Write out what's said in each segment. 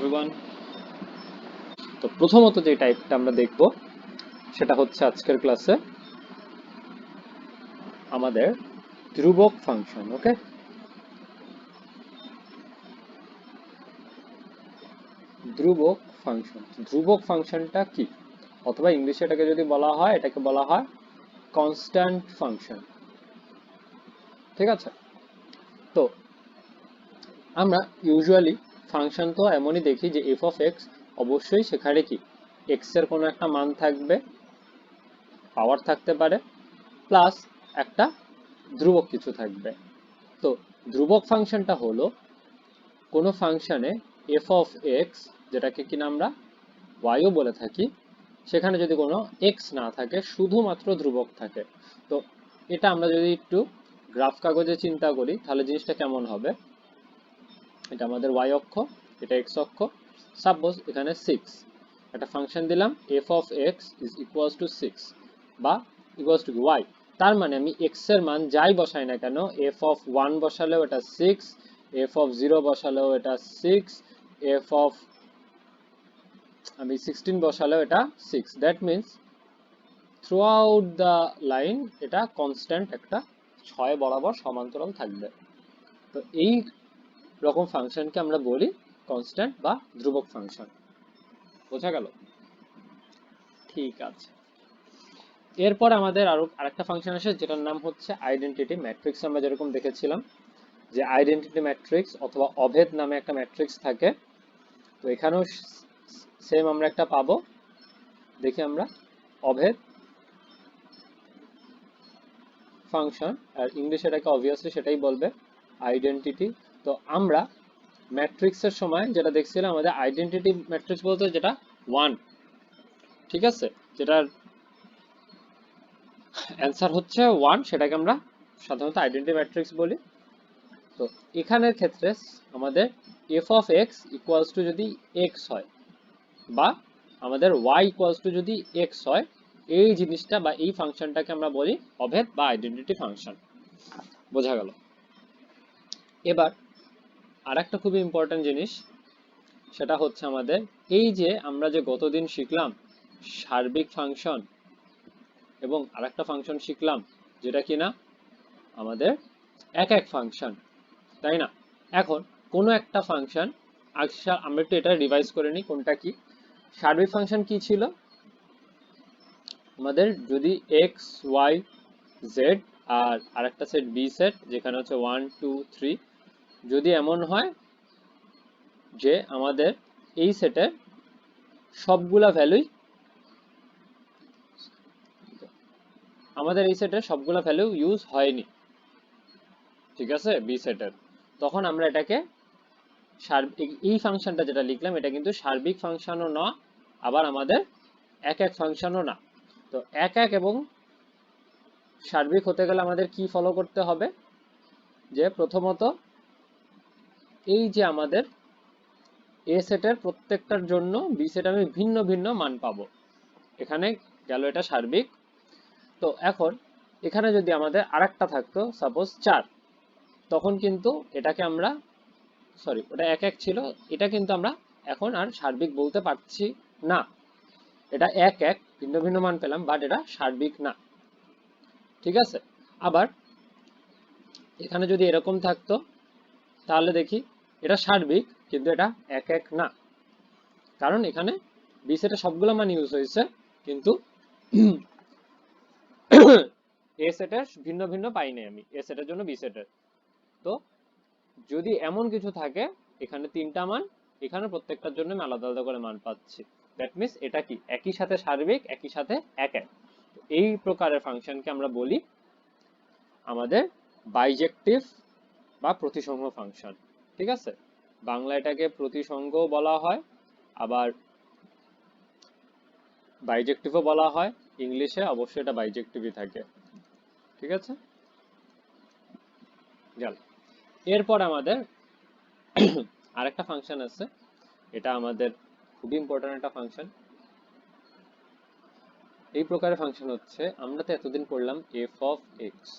Everyone. তো প্রথমত যে টাইপটা আমরা দেখব সেটা হচ্ছে আজকের ক্লাসে আমাদের ধ্রুবক ফাংশন। ওকে, ধ্রুবক ফাংশন। ধ্রুবক ফাংশনটা কি, অথবা ইংলিশে এটাকে যদি বলা হয়, এটাকে বলা হয় কনস্ট্যান্ট ফাংশন। ঠিক আছে, তো আমরা ইউজুয়ালি ফাংশন তো এমনই দেখি যে এফ অফ এক্স, অবশ্যই সেখানে কি এক্স এর কোনো একটা মান থাকবে, পাওয়ার থাকতে পারে, প্লাস একটা ধ্রুবক কিছু থাকবে। তো ধ্রুবক ফাংশনটা হলো কোনো ফাংশনে এফ অফ এক্স, যেটাকে কিনা আমরা ওয়াইও বলে থাকি, সেখানে যদি কোনো এক্স না থাকে, শুধুমাত্র ধ্রুবক থাকে। তো এটা আমরা যদি একটু গ্রাফ কাগজে চিন্তা করি তাহলে জিনিসটা কেমন হবে। এটা আমাদের ওয়াই অক্ষ, এটা এক্স অক্ষ। সাপোজ এখানে 6 একটা ফাংশন দিলাম, F of x is equals two 6 বা ইকুয়ালস টু ওয়াই। তার মানে আমি এক্স এর মান যাই বসাই না কেন, এফ অফ 1 বসালেও এটা 6, এফ অফ 0 বসালেও এটা 6, এফ অফ আমি 16 বসালেও এটা 6। That means through out the line এটা কনস্ট্যান্ট একটা 6 বরাবর সমান্তরাল থাকবে। তো এই রকম ফাংশনকে আমরা বলি কনস্ট্যান্ট বা ধ্রুবক ফাংশন। বোঝা গেল? ঠিক আছে, এরপর আমাদের আরেকটা ফাংশন আসে যেটার নাম হচ্ছে আইডেন্টিটি ম্যাট্রিক্স। আমরা যেরকম দেখেছিলাম যে আইডেন্টিটি ম্যাট্রিক্স অথবা অভেদ নামে একটা ম্যাট্রিক্স থাকে, তো এখানেও সেম আমরা একটা পাবো। দেখি আমরা অভেদ ফাংশন, আর ইংলিশে এটাকে অবভিয়াসলি সেটাই বলবে আইডেন্টিটি। তো আমরা ম্যাট্রিক্সের সময় যেটা দেখছিলাম, আমাদের আইডেন্টিটি ম্যাট্রিক্স বলতে যেটা 1, ঠিক আছে, যেটার অ্যান্সার হচ্ছে 1, সেটাকে আমরা সাধারণত আইডেন্টিটি ম্যাট্রিক্স বলি। তো এখানের ক্ষেত্রে আমাদের F of x equals to যদি এক্স হয়, বা আমাদের ওয়াই ইকুয়ালস টু যদি এক্স হয়, এই জিনিসটা বা এই ফাংশনটাকে আমরা বলি অভেদ বা আইডেন্টিটি ফাংশন। বোঝা গেল? এবার আর একটা খুবই ইম্পর্টেন্ট জিনিস, সেটা হচ্ছে আমাদের এই যে আমরা যে গতদিন শিখলাম সার্বিক ফাংশন, এবং আরেকটা ফাংশন শিখলাম যেটা কিনা আমাদের এক এক ফাংশন, তাই না? এখন কোনো একটা ফাংশন, আচ্ছা আমরা একটু এটা রিভাইজ করে নিই কোনটা কি। সার্বিক ফাংশন কি ছিল আমাদের, যদি এক্স ওয়াই জেড আর আরেকটা সেট বি সেট, যেখানে হচ্ছে 1 2 3, যদি এমন হয় যে আমাদের এই সেটের সবগুলা ভ্যালুই, আমাদের এই সেটের সবগুলা ভ্যালু ইউজ হয়নি, ঠিক আছে, বি সেটের, তখন আমরা এটাকে সার্বিক, এই ফাংশনটা যেটা লিখলাম এটা কিন্তু সার্বিক ফাংশনও না, আবার আমাদের এক এক ফাংশনও না। তো এক এক এবং সার্বিক হতে গেলে আমাদের কি ফলো করতে হবে, যে প্রথমত এই যে আমাদের এ সেটের প্রত্যেকটার জন্য বি সেট আমি ভিন্ন ভিন্ন মান পাবো, এখানে গেল এটা সার্বিক। তো এখন এখানে যদি আমাদের আরেকটা থাকতো সাপোজ 4, তখন কিন্তু এটাকে আমরা, সরি ওটা এক এক ছিল, এটা কিন্তু আমরা এখন আর সার্বিক বলতে পারছি না। এটা এক এক ভিন্ন ভিন্ন মান পেলাম, বাট এটা সার্বিক না, ঠিক আছে। আবার এখানে যদি এরকম থাকতো তাহলে দেখি এটা সার্বিক, কিন্তু এটা এক এক না, কারণ এখানে বি সেটের সবগুলো মান ইউজ হয়েছে, কিন্তু এ সেটের ভিন্ন ভিন্ন পাইনি আমি এ সেটের জন্য বি সেটের। তো যদি এমন কিছু থাকে, এখানে 3টা মান, এখানে প্রত্যেকটার জন্য আমি আলাদা আলাদা করে মান পাচ্ছি, দ্যাট মিনস এটা কি একই সাথে সার্বিক, একই সাথে এক এক। এই প্রকারের ফাংশনকে আমরা বলি আমাদের বাইজেক্টিভ বা প্রতিসম ফাংশন, ঠিক আছে। বাংলা এটাকে প্রতিসঙ্গ বলা হয়, আবার বাইজেক্টিভও বলা হয়, ইংলিশে অবশ্যই এটা বাইজেক্টিভই থাকে, ঠিক আছে। গেল, এরপর আমাদের আরেকটা ফাংশন আছে, এটা আমাদের খুবই ইম্পর্টেন্ট একটা ফাংশন। এই প্রকারের ফাংশন হচ্ছে, আমরা তো এতদিন পড়লাম এফ অফ এক্স,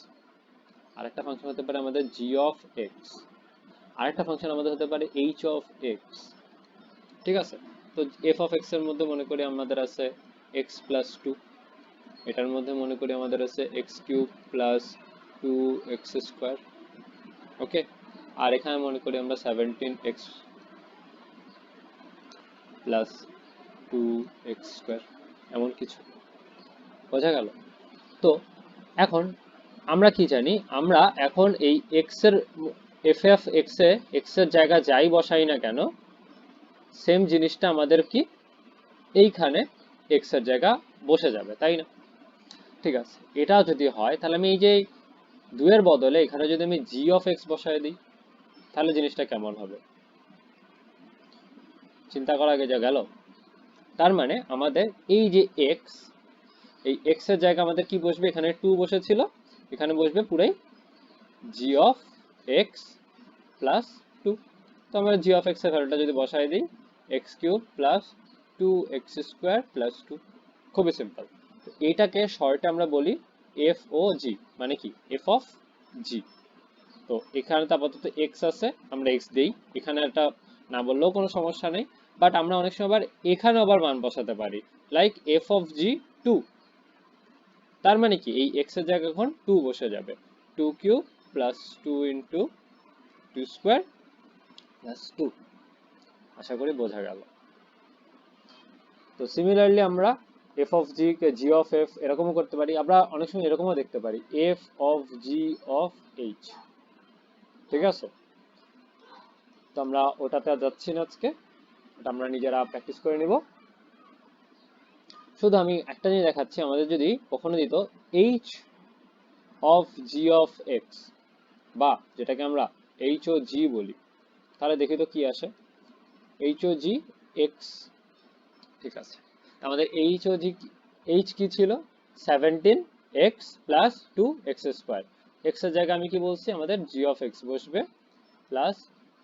আরেকটা ফাংশন হতে পারে আমাদের জি অফ এক্স, আরেকটা ফাংশন আমাদের হতে পারে এইচ অফ এক্স, ঠিক আছে। তো এফ অফ এক্স এর মধ্যে মনে করি আমাদের আছে এক্স প্লাস টু, এটার মধ্যে মনে করি আমাদের আছে x cube plus two x square. Okay, আর এখানে মনে করি আমরা 17x plus two x square, এমন কিছু। বোঝা গেল? তো এখন আমরা কি জানি, আমরা এখন এই এক্স এর এফ এফ এক্স এর জায়গা যাই বসাই না কেন, সেম জিনিসটা আমাদের কি এইখানে এক্স এর জায়গা বসে যাবে, তাই না? ঠিক আছে, এটা যদি হয় তাহলে আমি এই যে দুইয়ের বদলে এখানে যদি আমি জি অফ এক্স বসায় দিই, তাহলে জিনিসটা কেমন হবে চিন্তা করা আগে যা গেল। তার মানে আমাদের এই যে এক্স, এই এক্স এর জায়গা আমাদের কি বসবে, এখানে টু বসেছিল, এখানে বসবে পুরাই জি অফ এক্স প্লাস টু। তো আমরা জি অফ এক্স এর ভ্যালুটা যদি বসাই দিই, x cube plus two x square plus two. খুবই সিম্পল। এইটাকে শর্টে আমরা বলি এফ ও জি, মানে কি এফ অফ জি। তো এখানে তো আপাতত এক্স আছে, আমরা এক্স দেই, এখানে একটা না বললেও কোনো সমস্যা নেই, বাট আমরা অনেক সময় আবার এখানে আবার মান বসাতে পারি, like f of g two. তার মানে কি এই এক্স এর জায়গায় এখন টু বসে যাবে, two cube plus two into two square plus two. আশা করি বোঝা গেল। তো সিমিলারলি আমরা এফ অফ জি কে জি অফ এফ এরকমও করতে পারি, আমরা অনেক সময় এরকমও দেখতে পারি f of g of h. ঠিক আছে, তো আমরা ওটাতে আর যাচ্ছি না আজকে, ওটা আমরা নিজেরা প্র্যাকটিস করে নিব। শুধু আমি একটা জিনিস দেখাচ্ছি, আমাদের যদি কখনো দিত H of g of x, বা যেটাকে আমরা এইচ ও জি বলি, তাহলে দেখি তো কি আসে, এইচ ও জি এক্স। ঠিক আছে, আমাদের এইচ ও জি, এইচ কি ছিল 17x plus two x square. X এর জায়গায় আমি কি বলছি, আমাদের জি অফ এক্স বসবে প্লাস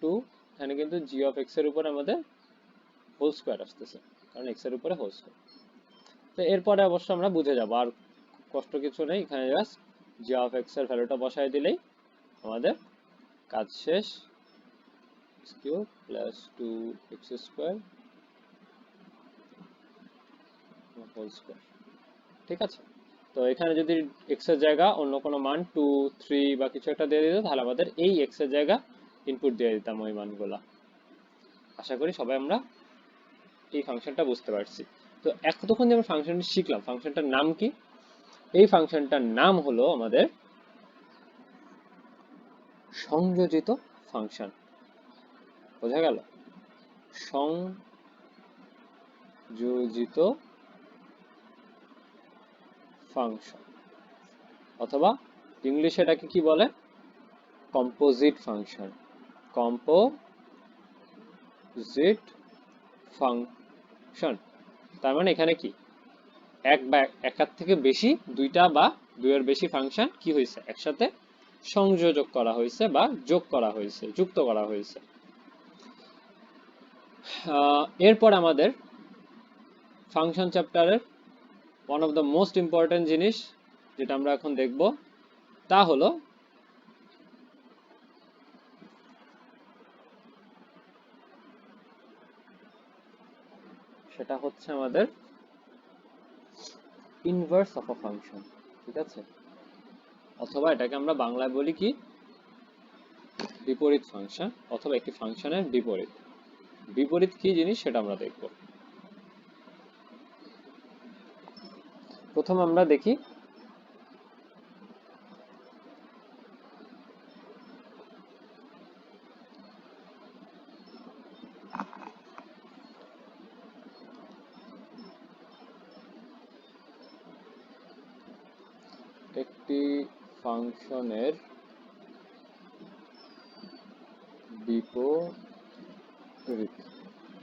টু, এখানে কিন্তু জি অফ এক্স এর উপর আমাদের হোল স্কোয়ার আসতেছে, কারণ এক্স এর উপরে হোল স্কোয়ার। তো এরপরে অবশ্য আমরা বুঝে যাবো, আর কষ্ট কিছু নেই, এখানে জাস্ট জি অফ এক্স এর ভ্যালুটা বসাই দিলেই আমাদের কাজ শেষ। X cube plus two x square whole square. ঠিক আছে, তো এখানে যদি এক্স এর জায়গা অন্য কোনো মান টু থ্রি বা কিছু একটা দিয়ে দিত, তাহলে আমাদের এই এক্স এর জায়গা ইনপুট দিয়ে দিতাম ওই মানগুলা। আশা করি সবাই আমরা এই ফাংশনটা বুঝতে পারছি। তো এতক্ষণ যে আমরা ফাংশনটা শিখলাম, ফাংশনটার নাম কি? এই ফাংশনটার নাম হলো আমাদের সংযোজিত ফাংশন। বোঝা গেল? সংযোজিত ফাংশন, অথবা ইংলিশে এটাকে কি বলে, কম্পোজিট ফাংশন। কম্পোজিট ফাংশন, তার মানে এখানে কি এক বা একার থেকে বেশি, দুইটা বা দুইয়ের বেশি ফাংশন কি হয়েছে একসাথে সংযোজক করা হয়েছে বা যোগ করা হয়েছে, যুক্ত করা হয়েছে। এরপর আমাদের ফাংশন চ্যাপ্টারের one of the most important জিনিস যেটা আমরা এখন দেখব, তা হলো সেটা হচ্ছে আমাদের ইনভার্স অফ আ ফাংশন। ঠিক আছে, অথবা এটাকে আমরা বাংলায় বলি কি বিপরীত ফাংশন, অথবা একটি ফাংশনের বিপরীত। বিপরীত কি জিনিস সেটা আমরা দেখব। প্রথম আমরা দেখি একটি ফাংশনের বিপরীত।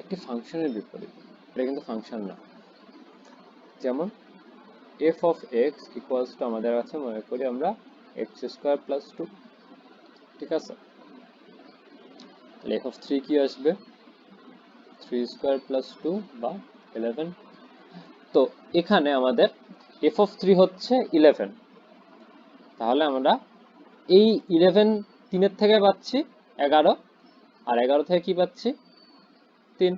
একটি ফাংশনের বিপরীত, এটা কিন্তু ফাংশন না। যেমন F of x equals to আমাদের আছে মনে করি আমরা এক্স স্কোয়ার প্লাস টু। ঠিক আছে, তাহলে এফ অফ থ্রি কি আসবে, থ্রি স্কোয়ার প্লাস টু বা 11। তো এখানে আমাদের এফ অফ থ্রি হচ্ছে 11, তাহলে আমরা এই 11 তিনের থেকে পাচ্ছি 11, আর 11 থেকে কি পাচ্ছি 3।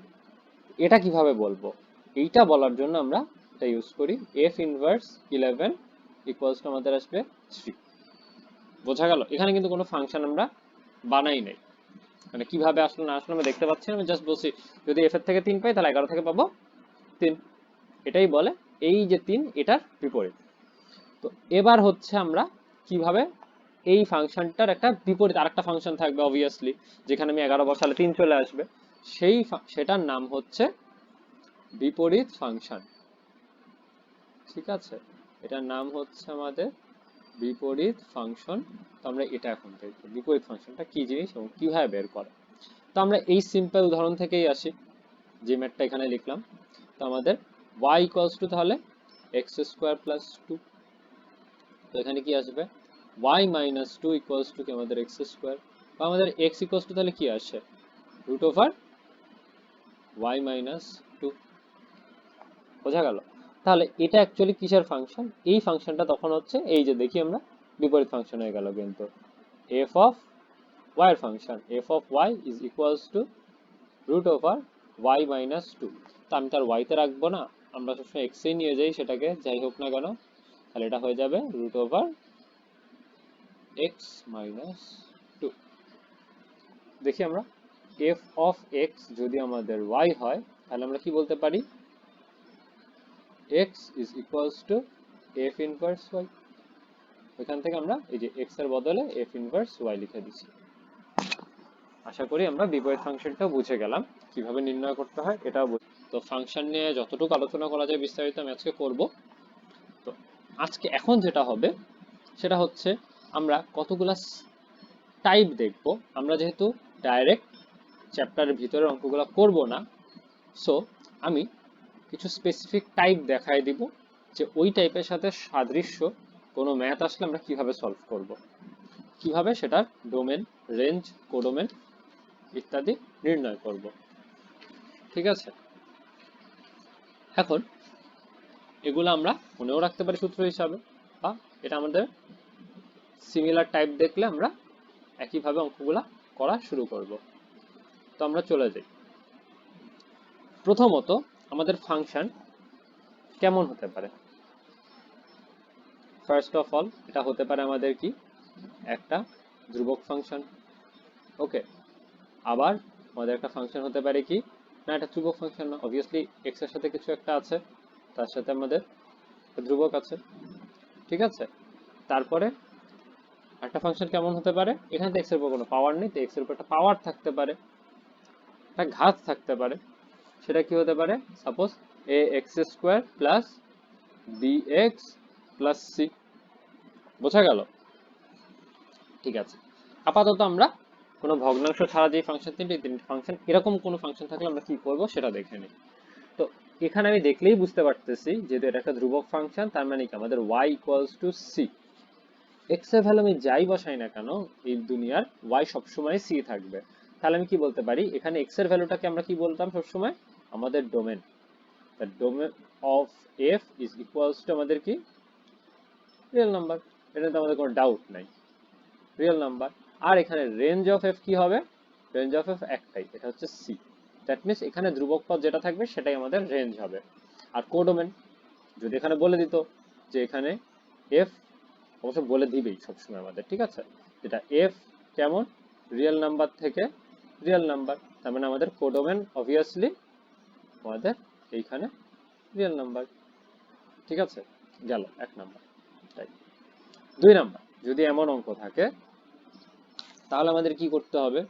এটা কিভাবে বলবো, এইটা বলার জন্য আমরা এটা ইউজ করি f ইনভার্স 11 ইকুয়ালস টু আমাদের আসবে 3। বোঝা গেল? এখানে কিন্তু কোনো ফাংশন আমরা বানাই নাই, মানে কিভাবে আসলো না আসলো আমরা দেখতে পাচ্ছি না, আমি জাস্ট বলছি যদি f এর থেকে 3 পাই তাহলে 11 থেকে পাবো 3, এটাই বলে এই যে 3 এটার বিপরীত। তো এবার হচ্ছে আমরা কিভাবে এই ফাংশনটার একটা বিপরীত আরেকটা ফাংশন থাকবে অবভিয়াসলি, যেখানে আমি 11 বসালে 3 চলে আসবে, সেটার নাম হচ্ছে বিপরীত ফাংশন। ঠিক আছে, এটার নাম হচ্ছে আমাদের বিপরীত ফাংশন। তো আমরা এটা এখন দেখবো বিপরীত ফাংশনটা কি জিনিস এবং কিভাবে বের করে। তো আমরা এই সিম্পল উদাহরণ থেকেই আসি, যে ম্যাথটা এখানে লিখলাম। তো আমাদের y ইকুয়ালস টু তাহলে x স্কোয়ার প্লাস 2, তো এখানে কি আসবে y মাইনাস 2 ইকুয়ালস টু কি আমাদের x স্কোয়ার, বা আমাদের x ইকুয়ালস টু তাহলে কি আসে রুট ওভার y মাইনাস 2। বোঝা গেল? তাহলে এটা অ্যাকচুয়ালি কিসের ফাংশন, এই ফাংশনটা তখন হচ্ছে এই যে দেখি আমরা বিপরীত ফাংশন হয়ে গেল, কিন্তু f অফ y এর function f of y is equals to root over y minus 2। তো আমি তার y তে রাখবো না, আমরা সবসময় x এই নিয়ে যাই সেটাকে, যাই হোক না কেন, তাহলে এটা হয়ে যাবে রুট ওভার x মাইনাস 2। দেখি আমরা f অফ x যদি আমাদের y হয় তাহলে আমরা কি বলতে পারি, x is equals to f inverse y। এখান থেকে আমরা এই যে x এর বদলে f inverse y লিখে দিচ্ছি। আশা করি আমরা বিপরীত ফাংশনটাও বুঝে গেলাম, কিভাবে নির্ণয় করতে হয় এটাও তো ফাংশন নিয়ে যতটুকু আলোচনা করা যায় বিস্তারিত আমি আজকে করব। তো আজকে এখন যেটা হবে সেটা হচ্ছে আমরা কতগুলা টাইপ দেখব। আমরা যেহেতু ডাইরেক্ট চ্যাপ্টারের ভিতরের অঙ্কগুলো করব না, সো আমি কিছু স্পেসিফিক টাইপ দেখাই দিব, যে ওই টাইপের সাথে সাদৃশ্য কোনো ম্যাথ আসলে আমরা কিভাবে সলভ করব, কিভাবে সেটার ডোমেন, রেঞ্জ, কোডোমেন ইত্যাদি নির্ণয় করব। ঠিক আছে, এখন এগুলো আমরা মনেও রাখতে পারি সূত্র হিসাবে, বা এটা আমাদের সিমিলার টাইপ দেখলে আমরা একইভাবে অঙ্কগুলা করা শুরু করব। তো আমরা চলে যাই। প্রথমত আমাদের ফাংশন কেমন হতে পারে। ফার্স্ট অফ অল এটা হতে পারে আমাদের কি একটা ধ্রুবক ফাংশন। ওকে, আবার আমাদের একটা ফাংশন হতে পারে কি না এটা ধ্রুবক ফাংশন না, অবভিয়াসলি এক্স এর সাথে কিছু একটা আছে, তার সাথে আমাদের ধ্রুবক আছে। ঠিক আছে, তারপরে একটা ফাংশন কেমন হতে পারে, এখানে তো এক্স এর উপর কোনো পাওয়ার নেই, তো এক্স এর উপর একটা পাওয়ার থাকতে পারে, একটা ঘাত থাকতে পারে। সেটা কি হতে পারে, suppose a x square plus b x plus c. বোঝা গেল? ঠিক আছে, আপাতত আমরা কোনো ভগ্নাংশ ছাড়া যে ফাংশন তিনটি ফাংশন, এরকম কোনো ফাংশন থাকলে আমরা কি করব সেটা দেখে নিই। তো এখানে আমি দেখলেই বুঝতে পারতেছি যেহেতু এটা একটা ধ্রুবক ফাংশন, তার মানে কি আমাদের y equals to c। x এর ভ্যালু আমি যাই বসাই না কেন এই দুনিয়ার y সবসময় c থাকবে। তাহলে আমি কি বলতে পারি, এখানে x এর ভ্যালুটাকে আমরা কি বলতাম সবসময়, আমাদের domain, the domain of f is equals two আমাদের কি রিয়েল নাম্বার, এটাতে আমাদের কোনো ডাউট নাই, রিয়েল নাম্বার। আর এখানে রেঞ্জ অফ এফ কি হবে, রেঞ্জ অফ এফ একটাই, এটা হচ্ছে সি। দ্যাট মিনস এখানে ধ্রুবক পদ যেটা থাকবে সেটাই আমাদের রেঞ্জ হবে। আর কোডোমেন যদি এখানে বলে দিত যে এখানে এফ, অবশ্য বলে দিবেই সবসময় আমাদের, ঠিক আছে, যেটা এফ কেমন রিয়েল নাম্বার থেকে রিয়েল নাম্বার, তার মানে আমাদের কোডোমেন অবভিয়াসলি আমাদের এইখানে রিয়েল নাম্বার। ঠিক আছে, গেল এক নাম্বার। তাই 2 নাম্বার, যদি এমন অঙ্ক থাকে তাহলে আমাদের কি করতে হবে,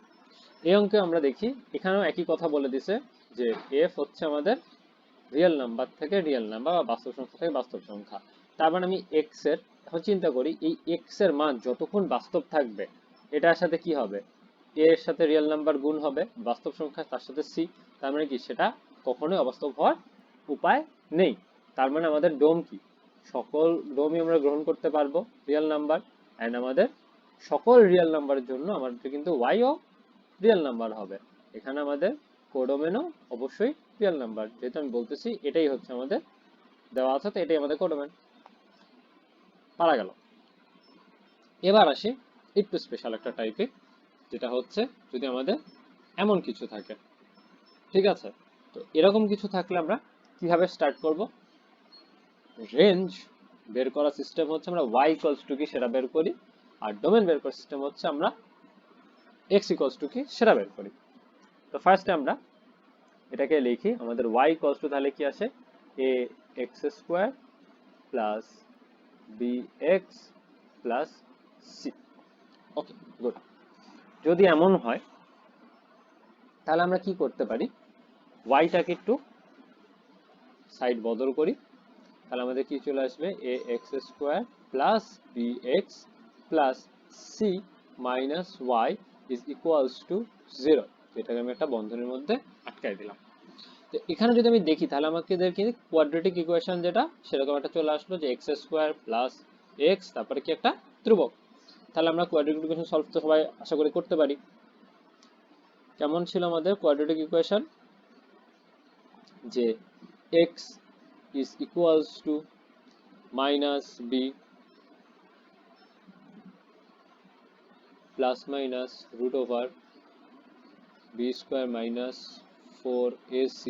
এই অঙ্কে আমরা দেখি এখানেও একই কথা বলে দিছে যে এফ হচ্ছে আমাদের রিয়েল নাম্বার থেকে রিয়েল নাম্বার বা বাস্তব সংখ্যা থেকে বাস্তব সংখ্যা। তার মানে আমি এক্স এর এখন চিন্তা করি, এই এক্স এর মান যতক্ষণ বাস্তব থাকবে এটার সাথে কি হবে, এ এর সাথে রিয়েল নাম্বার গুণ হবে, বাস্তব সংখ্যা তার সাথে সি, তার মানে কি সেটা কখনোই অবাস্তব হওয়ার উপায় নেই। তার মানে আমাদের ডোম কি, সকল ডোমই আমরা গ্রহণ করতে পারবো রিয়েল নাম্বার, এন্ড আমাদের সকল রিয়েল নাম্বারের জন্য আমাদের কিন্তু ওয়াই ও রিয়েল নাম্বার হবে। এখানে আমাদের কোডোমেনও অবশ্যই রিয়েল নাম্বার, যেহেতু আমি বলতেছি এটাই হচ্ছে আমাদের দেওয়া আছে, তো এটাই আমাদের কোডোমেন। পারা গেল। এবার আসি একটু স্পেশাল একটা টাইপে, যেটা হচ্ছে যদি আমাদের এমন কিছু থাকে। ঠিক আছে, তো এরকম কিছু থাকলে আমরা কিভাবে স্টার্ট করব? রেঞ্জ বের করার সিস্টেম হচ্ছে আমরা y ইকুয়ালস টু কি সেটা বের করি, আর ডোমেন বের করার সিস্টেম হচ্ছে আমরা x ইকুয়ালস টু কি সেটা বের করি। তো ফার্স্টে আমরা এটাকে লিখি, আমাদের y ইকুয়ালস টু তাহলে কি আসে, ax square plus bx plus c। ওকে, গুড। যদি এমন হয় তাহলে আমরা কি করতে পারি, y-টাকে একটু সাইড বদল করি, তাহলে আমাদের কি চলে আসবে, ax square plus bx plus c minus y is equals two 0, যেটাকে আমি একটা বন্ধনীর মধ্যে আটকাই দিলাম। তো এখানে যদি আমি দেখি তাহলে আমাকে কি কোয়াড্রেটিক ইকুয়েশন যেটা সেরকম একটা চলে আসলো, যে এক্স স্কোয়ার প্লাস এক্স তারপরে কি একটা ধ্রুবক। তাহলে আমরা কোয়াড্রেটিক ইকুয়েশন সলভ তো সবাই আশা করি করতে পারি। কেমন ছিল আমাদের কোয়াড্রেটিক ইকুয়েশন, যে x is equals to minus b plus minus root over b square minus 4ac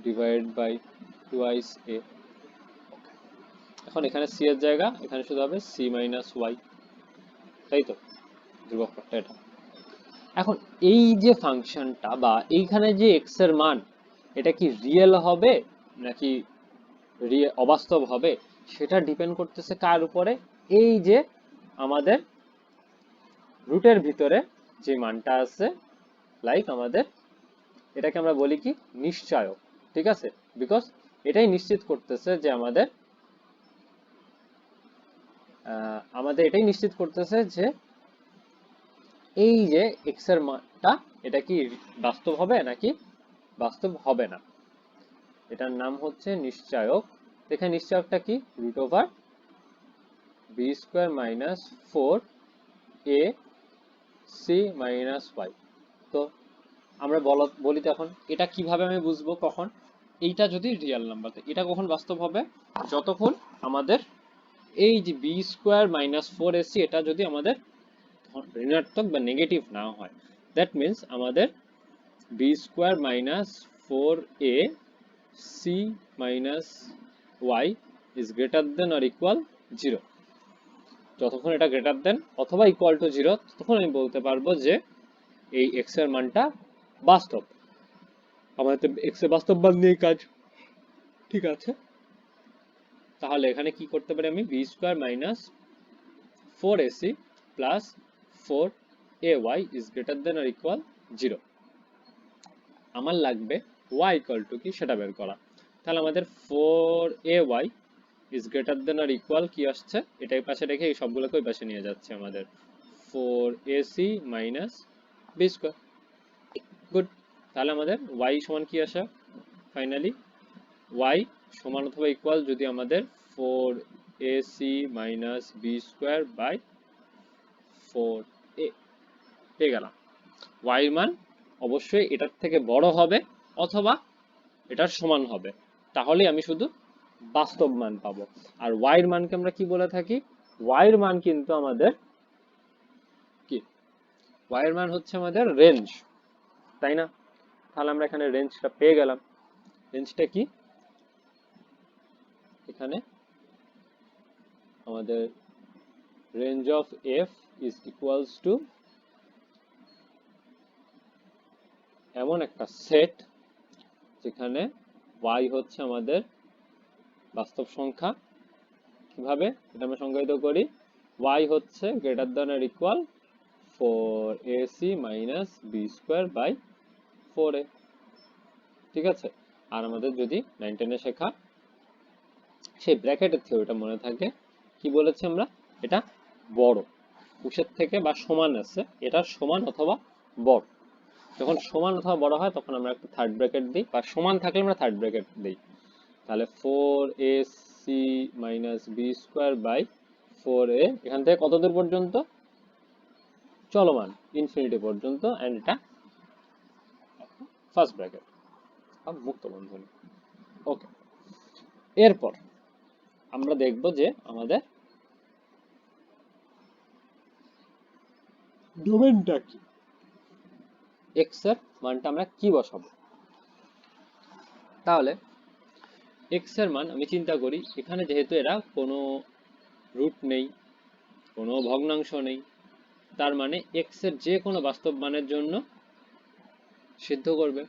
divided by twice a. এখন এখানে c এর জায়গা এখানে শুধু হবে c মাইনাস ওয়াই, তাই তো, ধ্রুবক পদটা এটা। এখন এই যে ফাংশনটা বা এইখানে যে x এর মান, এটা কি রিয়েল হবে নাকি অবাস্তব হবে, সেটা ডিপেন্ড করতেছে কার উপরে, এই যে আমাদের রুটের ভিতরে যে মানটা আছে, লাইক আমাদের এটাকে আমরা বলি কি নিশ্চয়ক, ঠিক আছে, বিকজ এটাই নিশ্চিত করতেছে যে আমাদের এটাই নিশ্চিত করতেছে যে এই যে x এর মানটা এটা কি বাস্তব হবে নাকি বাস্তব হবে না। এটার নাম হচ্ছে নিশ্চয়ক। এখানে নিশ্চয়কটা কি, root over b square minus 4ac minus y. তো আমরা বলি তো এখন এটা কিভাবে আমি বুঝবো কখন এইটা যদি রিয়েল নাম্বার, এটা কখন বাস্তব হবে, যতক্ষণ আমাদের এই যে বি স্কোয়ার মাইনাস 4ac এটা যদি আমাদের ঋণাত্মক বা নেগেটিভ না হয়। দ্যাট মিনস আমাদের b square minus 4ac minus y is greater than or equal 0। যতক্ষণ এটা গ্রেটার দেন অথবা ইকুয়াল টু 0 তখন আমি বলতে পারবো যে এই x এর মানটা বাস্তব। আমাদের x এর বাস্তব মান নিয়ে কাজ, ঠিক আছে। তাহলে এখানে কি করতে পারি আমি, b square minus 4ac plus 4ay is greater than or equal 0। আমার লাগবে y ইকুয়াল টু কি সেটা বের করা। তাহলে আমাদের 4ay is greater than or equal কি আসছে, এটাই পাশে রেখে এই সবগুলোকে ওই পাশে নিয়ে যাচ্ছে, আমাদের 4ac minus b square. Good. তাহলে আমাদের y সমান কি আসে, ফাইনালি y সমান অথবা ইকুয়াল যদি আমাদের 4ac minus b square by 4a পেয়ে গেলাম। y এর মান অবশ্যই এটার থেকে বড় হবে অথবা এটার সমান হবে, তাহলে আমি শুধু বাস্তব মান পাবো। আর y এর মানকে আমরা কি বলে থাকি, y এর মান কিন্তু আমাদের কি, y এর মান হচ্ছে আমাদের রেঞ্জ, তাই না। তাহলে আমরা এখানে রেঞ্জটা পেয়ে গেলাম। রেঞ্জটা কি, এখানে আমাদের range of f is equals two এমন একটা সেট যেখানে y হচ্ছে আমাদের বাস্তব সংখ্যা। কিভাবে এটা আমরা সংজ্ঞায়িত করি, y হচ্ছে greater than or equal 4ac minus b square by 4a, ঠিক আছে। আর আমাদের যদি 9 10 এ শেখা সেই ব্র্যাকেটের থিওরিটা মনে থাকে, কি বলেছি আমরা, এটা বড় উৎসের থেকে বা সমান আছে, এটা সমান অথবা বড়। যখন সমান অথবা বড় হয় তখন আমরা একটা থার্ড ব্র্যাকেট দিই, বা সমান থাকলে আমরা থার্ড ব্র্যাকেট দিই। তাহলে 4ac minus b square by 4a এখান থেকে কত দূর পর্যন্ত, চলমান ইনফিনিটি পর্যন্ত, এন্ড এটা ফার্স্ট ব্র্যাকেট বা মুক্ত বন্ধনী। ওকে, এরপর আমরা দেখব যে আমাদের ডোমেনটা কি, x এর মানটা আমরা কি বসাবো। তাহলে x এর মান আমি চিন্তা করি, এখানে যেহেতু এরা কোনো রুট নেই, কোনো ভগ্নাংশ নেই, তার মানে x এর যে কোনো বাস্তব মানের জন্য সিদ্ধ করবে।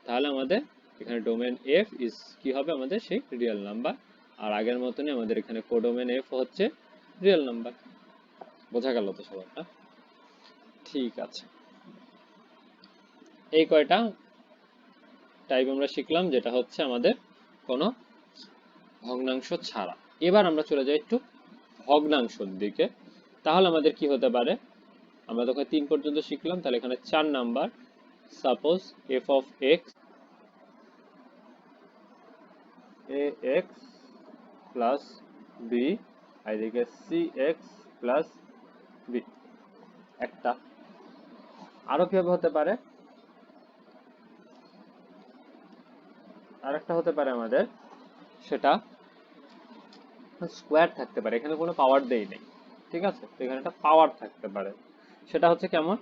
তাহলে আমাদের এখানে ডোমেন f ইজ কি হবে, আমাদের সেই রিয়েল নাম্বার। আর আগের মতনই আমাদের এখানে কোডোমেন f হচ্ছে রিয়েল নাম্বার। বোঝা গেল তো সবারটা? ঠিক আছে, এই কয়টা টাইপ আমরা শিখলাম, যেটা হচ্ছে আমাদের কোনো ভগ্নাংশ ছাড়া। এবার আমরা চলে যাই একটু ভগ্নাংশের দিকে। তাহলে আমাদের কি হতে পারে, আমরা তখন 3 পর্যন্ত শিখলাম, তাহলে এখানে 4 number, suppose f of x ax plus b, আর এদিকে cx প্লাস b একটা। আরো কিভাবে হতে পারে, আরেকটা হতে পারে আমাদের, সেটা স্কোয়ার থাকতে পারে, এখানে কোনো পাওয়ার দেই নেই, ঠিক আছে? তো এখানে একটা পাওয়ার থাকতে পারে, সেটা হচ্ছে কেমন,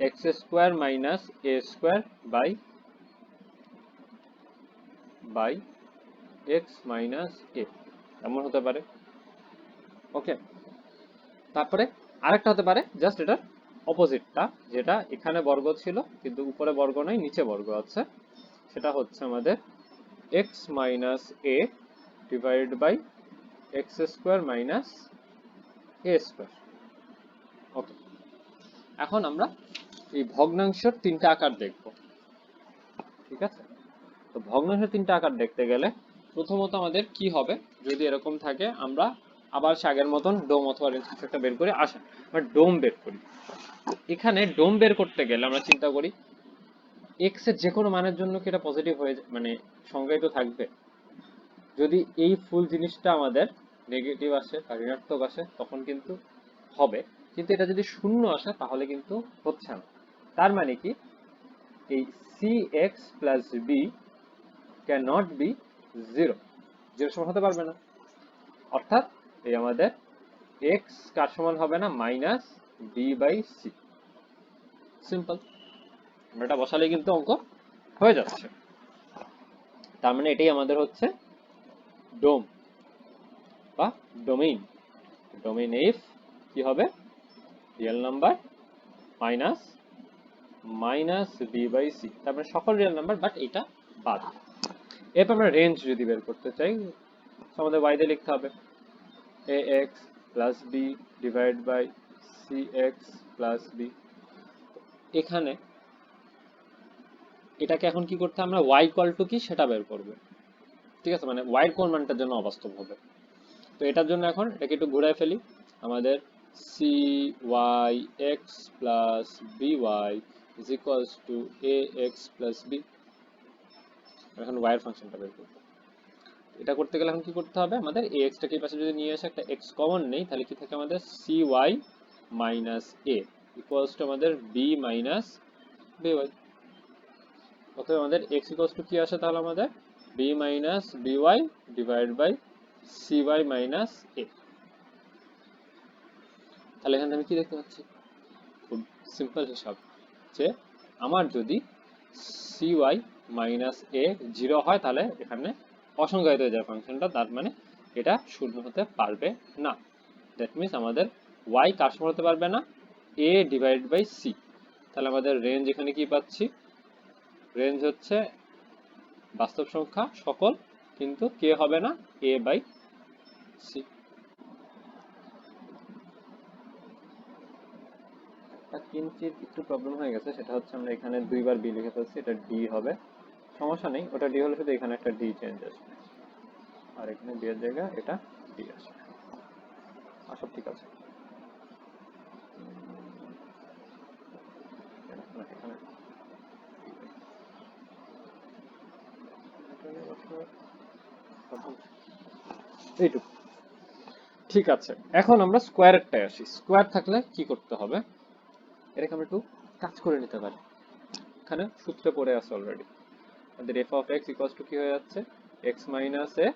x square minus a square by by x minus a, এমন হতে পারে। ওকে, তারপরে আরেকটা হতে পারে জাস্ট এটার অপোজিটটা, যেটা এখানে বর্গ ছিল কিন্তু উপরে বর্গ নাই, নিচে বর্গ আছে, সেটা হচ্ছে আমাদের x minus a divided by x square minus a square. Okay, এখন আমরা এই ভগ্নাংশের 3টা আকার দেখব, ঠিক আছে? তো ভগ্নাংশের 3টা আকার দেখতে গেলে প্রথমত আমাদের কি হবে, যদি এরকম থাকে আমরা আবার আগের মতন ডোম অথবা রেঞ্জ কিছু একটা বের করে আসেন, আমরা ডোম বের করি। এখানে ডোম বের করতে গেলে আমরা চিন্তা করি এক্স এর যে কোনো মানের জন্য কি এটা পজিটিভ হয়ে মানে সংজ্ঞায়িত থাকবে? যদি এই ফুল জিনিসটা আমাদের নেগেটিভ আসে বা ঋণাত্মক আসে তখন কিন্তু হবে, কিন্তু এটা যদি শূন্য আসে তাহলে কিন্তু হচ্ছে না। তার মানে কি, এই cx plus b cannot be 0, 0 সমান হতে পারবে না। অর্থাৎ এই আমাদের x কার সমান হবে না, minus b by c. Simple, আমরা এটা বসালে কিন্তু অঙ্ক হয়ে যাচ্ছে। তার মানে এটাই আমাদের হচ্ছে ডোম বা ডোমেইন। ডোমেইন এফ কি হবে, real number minus minus b by c, তারপরে সকল রিয়েল নাম্বার বাট এটা বাদ। এরপর আমরা রেঞ্জ যদি বের করতে চাই, আমাদের y দিয়ে লিখতে হবে ax plus b divide by cx plus b। এখানে এটাকে এখন কি করতে, আমরা y ইকুয়াল টু কি সেটা বের করব, ঠিক আছে? মানে y এর কোন মানটার জন্য অবাস্তব হবে। তো এটার জন্য এখন এটাকে একটু ঘুরায় ফেলি, আমাদের cyx plus by is equals to ax plus b। এখন y এর ফাংশনটা বের করব, এটা করতে গেলে এখন কি করতে হবে, আমাদের ax টাকে এই পাশে যদি নিয়ে এসে একটা x কমন নেই, তাহলে কি থাকে আমাদের cy minus a equals to আমাদের b মাইনাস by। অতএব আমাদের x ইকুয়ালস টু কি আসে, তাহলে আমাদের b minus by divide by cy minus a। তাহলে এখানে আমি কি দেখতে পাচ্ছি, খুব সিম্পল হিসাব, যে আমার যদি cy মাইনাস a 0 হয় তাহলে এখানে অসংজ্ঞায়িত হয়ে যায় ফাংশনটা, তার মানে এটা শূন্য হতে পারবে না। দ্যাট মিনস আমাদের y কার সমান হতে পারবে না, a ডিভাইড বাই c। তাহলে আমাদের রেঞ্জ এখানে কি পাচ্ছি, রেঞ্জ হচ্ছে বাস্তব সংখ্যা সকল, কিন্তু কে হবে না, a বাই c। কিঞ্চিত একটু প্রবলেম হয়ে গেছে, সেটা হচ্ছে আমরা এখানে 2বার বি লিখে ফেলছি, এটা ডি হবে, সমস্যা নেই, ওটা ডি হলে শুধু এখানে একটা ডি চেঞ্জ আসবে, আর এখানে ডি এর জায়গা এটা ডি আসবে, আর সব ঠিক আছে। এইটুকু ঠিক আছে। এখন আমরা স্কোয়ারেরটায় আসি, স্কোয়ার থাকলে কি করতে হবে, এটাকে আমরা একটু কাজ করে নিতে পারি। এখানে সূত্রে পড়ে আছে অলরেডি, আমাদের f of x equals to কি হয়ে যাচ্ছে, x minus a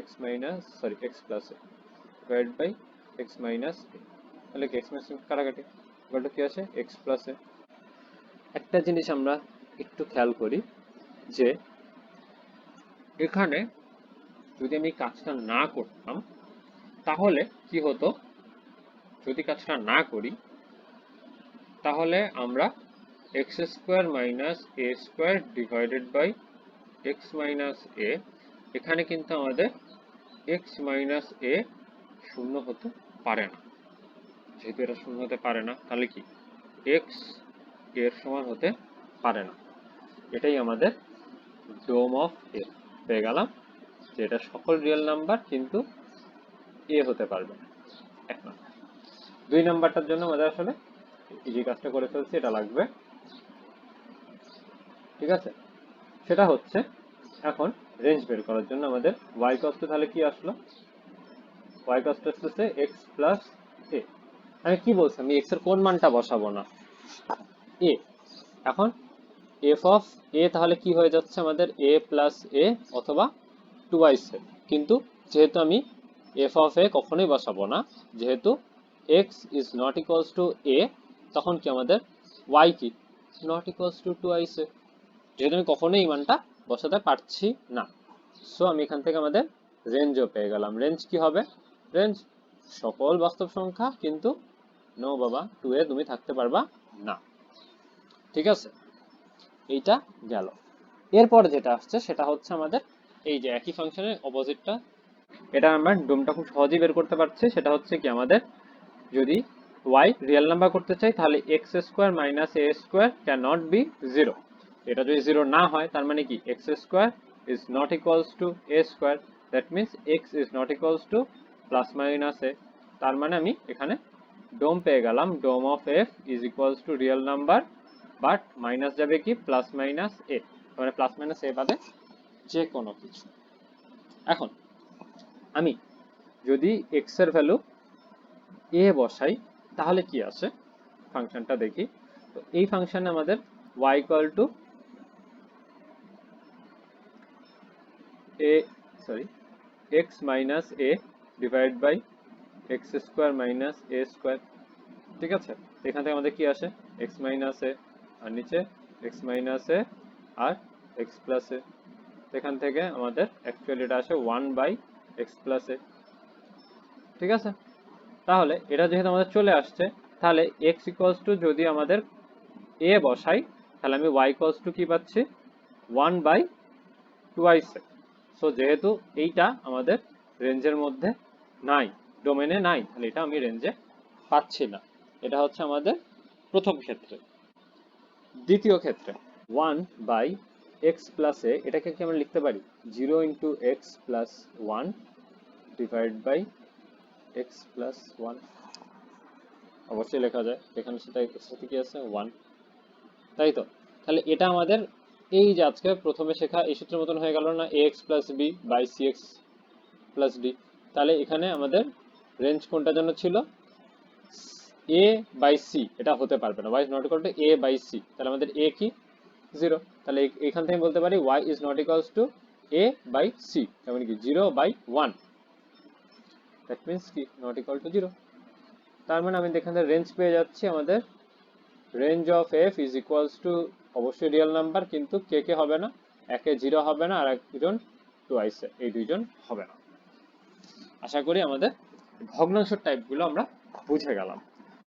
x minus sorry x plus a divide by x minus a। তাহলে কি x মাইনাস কাটাকাটি ইকুয়াল টু কি আছে, x প্লাস a। একটা জিনিস আমরা একটু খেয়াল করি, যে এখানে যদি আমি কাজটা না করতাম তাহলে কি হতো, যদি কাজটা না করি তাহলে আমরা x square minus a square divided by x minus a, এখানে কিন্তু আমাদের এক্স মাইনাস এ শূন্য হতে পারে না। যেহেতু এটা শূন্য হতে পারে না তাহলে কি এক্স এর সমান হতে পারে না। এটাই আমাদের ডোম অফ এ পেয়ে গেলাম, যে এটা সকল রিয়েল নাম্বার কিন্তু এ হতে পারবে না। এক নম্বর। 2 নাম্বারটার জন্য আমাদের আসলে যে কাজটা করে ফেলছি এটা লাগবে, ঠিক আছে। সেটা হচ্ছে এখন রেঞ্জ বের করার জন্য আমাদের y কস্ট তাহলে কি আসলো, y কস্ট আসছে x প্লাস a। আমি কি বলছি, আমি x এর কোন মানটা বসাবো না, a। এখন f অফ a তাহলে কি হয়ে যাচ্ছে আমাদের a প্লাস a অথবা 2y সেট, কিন্তু যেহেতু আমি f অফ a কখনোই বসাবো না, যেহেতু x is not equals two a, তখন কি আমাদের y কি not equals two 2y set, যেহেতু আমি কখনোই এই মানটা বসাতে পারছি না। সো আমি এখান থেকে আমাদের রেঞ্জও পেয়ে গেলাম। রেঞ্জ কি হবে, রেঞ্জ সকল বাস্তব সংখ্যা কিন্তু নো বাবা 2 এ তুমি থাকতে পারবা না, ঠিক আছে। এইটা গেল। এরপর যেটা আসছে সেটা হচ্ছে আমাদের এই যে একই ফাংশনের অপোজিটটা, এটা আমরা ডোমটা খুব সহজেই বের করতে পারছি। সেটা হচ্ছে কি আমাদের যদি y রিয়েল নাম্বার করতে চাই তাহলে x square minus a square can not be zero. এটা যদি জিরো না হয় তার মানে কি x square is not equals to a square, that means x is not equals to plus minus a. তার মানে আমি এখানে ডোম পেয়ে গেলাম, dom of f is equals to real number, but minus যাবে কি প্লাস মাইনাস এ, মানে plus minus এ বাদে যে কোনো কিছু। এখন আমি যদি এক্স এর ভ্যালু এ বসাই তাহলে কি আসে, ফাংশনটা দেখি। তো এই ফাংশনে আমাদের y equal to a sorry x minus a divide by x square minus a square, ঠিক আছে। এখান থেকে আমাদের কি আসে x মাইনাস a, আর নিচে x মাইনাস a আর x প্লাস a। এখান থেকে আমাদের অ্যাকচুয়ালি এটা আসে 1 বাই x প্লাস a, ঠিক আছে। তাহলে এটা যেহেতু আমাদের চলে আসছে তাহলে x ইকুয়ালস টু যদি আমাদের a বসাই তাহলে আমি y ইকুয়ালস টু কি পাচ্ছি 1 বাই 2y সেক। সো যেহেতু এইটা আমাদের রেঞ্জের মধ্যে নাই, ডোমেনে নাই, তাহলে এটা আমি রেঞ্জে পাচ্ছি না। এটা হচ্ছে আমাদের প্রথম ক্ষেত্রে। দ্বিতীয় ক্ষেত্রে 1 বাই এক্স প্লাস এ, এটাকে কি আমরা লিখতে পারি 0 into x plus 1 divide by x plus 1, অবশ্যই লেখা যায়, এখানে সেটা সাথে কি আছে 1, তাই তো। তাহলে এটা আমাদের এই যে আজকে প্রথমে শেখা এই সূত্রের মতন হয়ে গেল না, ax plus b by cx plus d. তাহলে এখানে আমাদের রেঞ্জ কোনটার জন্য ছিল, a বাই সি, এটা হতে পারবে না, y is not equal to a by c, তাহলে আমাদের a কি 0, তাহলে এখান থেকে বলতে পারি y is not equals to a by c, তার মানে কি 0 বাই 1, দ্যাট মিনস কি নট ইকুয়াল টু 0। তার মানে আমি এখানে রেঞ্জ পেয়ে যাচ্ছি, আমাদের range of f is equals to অবশ্যই রিয়েল নাম্বার, কিন্তু কে কে হবে না, একে 0 হবে না আর একজন টুয়াইসে, এই দুইজন হবে না। আশা করি আমাদের ভগ্নাংশের টাইপগুলো আমরা বুঝে গেলাম।